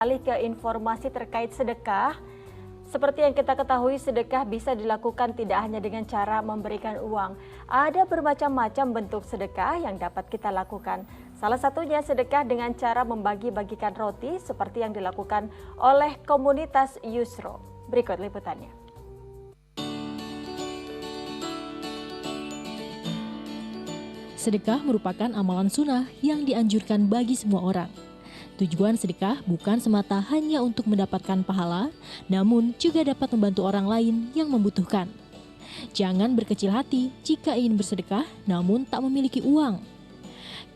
Alih ke informasi terkait sedekah, seperti yang kita ketahui, sedekah bisa dilakukan tidak hanya dengan cara memberikan uang. Ada bermacam-macam bentuk sedekah yang dapat kita lakukan. Salah satunya sedekah dengan cara membagi-bagikan roti seperti yang dilakukan oleh komunitas Yusro. Berikut liputannya. Sedekah merupakan amalan sunnah yang dianjurkan bagi semua orang. Tujuan sedekah bukan semata hanya untuk mendapatkan pahala, namun juga dapat membantu orang lain yang membutuhkan. Jangan berkecil hati jika ingin bersedekah namun tak memiliki uang.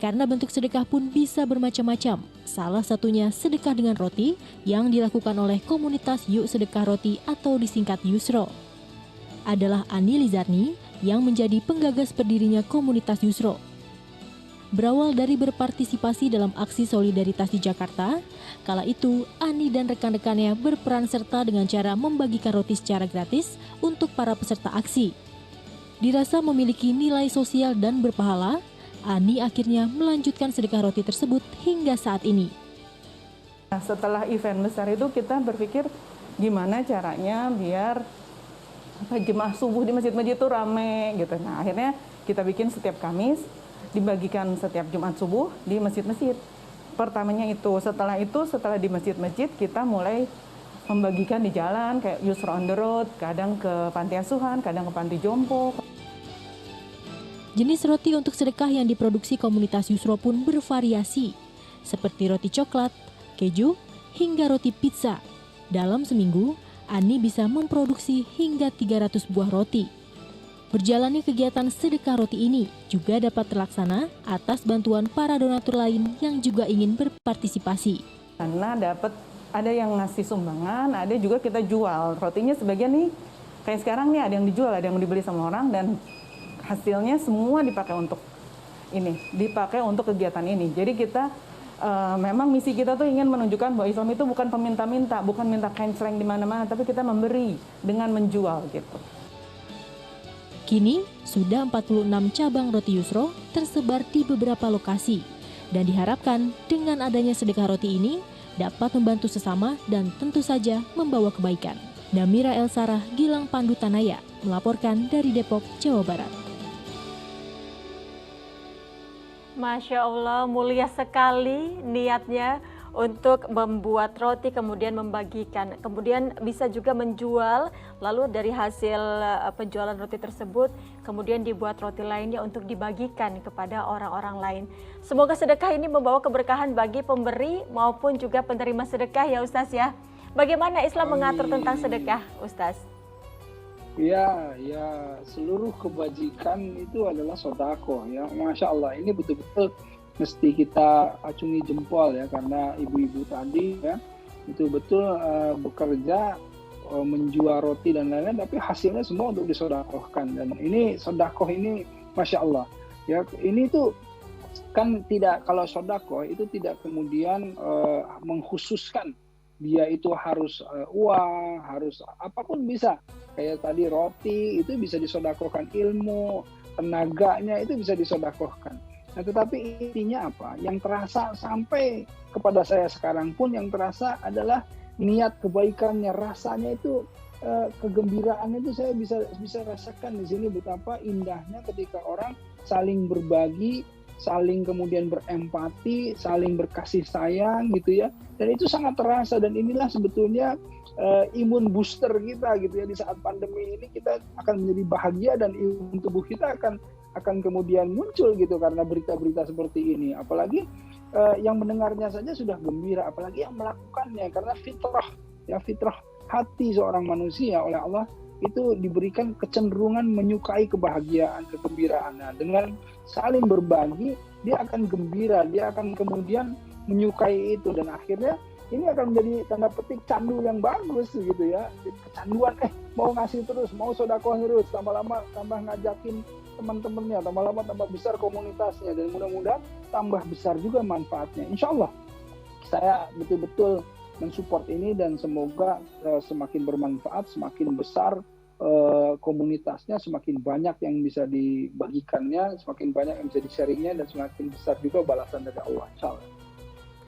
Karena bentuk sedekah pun bisa bermacam-macam. Salah satunya sedekah dengan roti yang dilakukan oleh komunitas Yuk Sedekah Roti atau disingkat Yusro. Adalah Ani Lizarni yang menjadi penggagas berdirinya komunitas Yusro. Berawal dari berpartisipasi dalam aksi solidaritas di Jakarta, kala itu Ani dan rekan-rekannya berperan serta dengan cara membagikan roti secara gratis untuk para peserta aksi. Dirasa memiliki nilai sosial dan berpahala, Ani akhirnya melanjutkan sedekah roti tersebut hingga saat ini. Setelah event besar itu kita berpikir gimana caranya biar jemaah subuh di masjid-masjid itu rame gitu. Nah, akhirnya kita bikin setiap Kamis, dibagikan setiap Jumat subuh di masjid-masjid. Pertamanya itu, setelah di masjid-masjid kita mulai membagikan di jalan kayak Yusro on the road, kadang ke panti asuhan, kadang ke panti jompo. Jenis roti untuk sedekah yang diproduksi komunitas Yusro pun bervariasi, seperti roti coklat, keju, hingga roti pizza. Dalam seminggu, Ani bisa memproduksi hingga 300 buah roti. Berjalannya kegiatan sedekah roti ini juga dapat terlaksana atas bantuan para donatur lain yang juga ingin berpartisipasi. Karena ada yang ngasih sumbangan, ada juga kita jual. Rotinya sebagian nih, kayak sekarang nih ada yang dijual, ada yang dibeli sama orang, dan hasilnya semua dipakai untuk kegiatan ini. Jadi kita memang misi kita tuh ingin menunjukkan bahwa Islam itu bukan peminta-minta, bukan minta kenceleng di mana-mana, tapi kita memberi dengan menjual gitu. Kini, sudah 46 cabang roti Yusro tersebar di beberapa lokasi. Dan diharapkan dengan adanya sedekah roti ini dapat membantu sesama dan tentu saja membawa kebaikan. Namira Elsarah, Gilang Pandu Tanaya, melaporkan dari Depok, Jawa Barat. Masya Allah, mulia sekali niatnya untuk membuat roti, kemudian membagikan, kemudian bisa juga menjual, lalu dari hasil penjualan roti tersebut, kemudian dibuat roti lainnya untuk dibagikan kepada orang-orang lain. Semoga sedekah ini membawa keberkahan bagi pemberi maupun juga penerima sedekah ya Ustaz ya. Bagaimana Islam mengatur tentang sedekah, Ustaz? Ya, seluruh kebajikan itu adalah sodako ya. Masya Allah, ini betul-betul mesti kita acungi jempol ya, karena ibu-ibu tadi ya itu betul bekerja menjual roti dan lain-lain, tapi hasilnya semua untuk disodakohkan. Dan ini sodakoh ini Masya Allah ya, ini tuh kan tidak, kalau sodakoh itu tidak kemudian mengkhususkan dia itu harus uang, harus apapun bisa. Kayak tadi roti itu bisa disodakohkan, ilmu, tenaganya itu bisa disodakohkan. Nah, tetapi intinya apa? Yang terasa sampai kepada saya sekarang pun yang terasa adalah niat kebaikannya, rasanya itu kegembiraan itu saya bisa rasakan di sini betapa indahnya ketika orang saling berbagi, saling kemudian berempati, saling berkasih sayang gitu ya. Dan itu sangat terasa, dan inilah sebetulnya imun booster kita gitu ya, di saat pandemi ini kita akan menjadi bahagia dan imun tubuh kita akan kemudian muncul gitu karena berita-berita seperti ini. Apalagi yang mendengarnya saja sudah gembira, apalagi yang melakukannya, karena fitrah hati seorang manusia oleh Allah itu diberikan kecenderungan menyukai kebahagiaan, kegembiraan. Nah, dengan saling berbagi, dia akan gembira, dia akan kemudian menyukai itu, dan akhirnya ini akan menjadi tanda petik candu yang bagus gitu ya. Kecanduan mau ngasih terus, mau sedekah terus, tambah lama tambah ngajakin teman-temannya, tambah lama tambah besar komunitasnya, dan mudah-mudahan tambah besar juga manfaatnya. Insya Allah saya betul-betul mensupport ini, dan semoga semakin bermanfaat, semakin besar komunitasnya, semakin banyak yang bisa dibagikannya, semakin banyak yang bisa di-sharingnya, dan semakin besar juga balasan dari Allah. Insya Allah.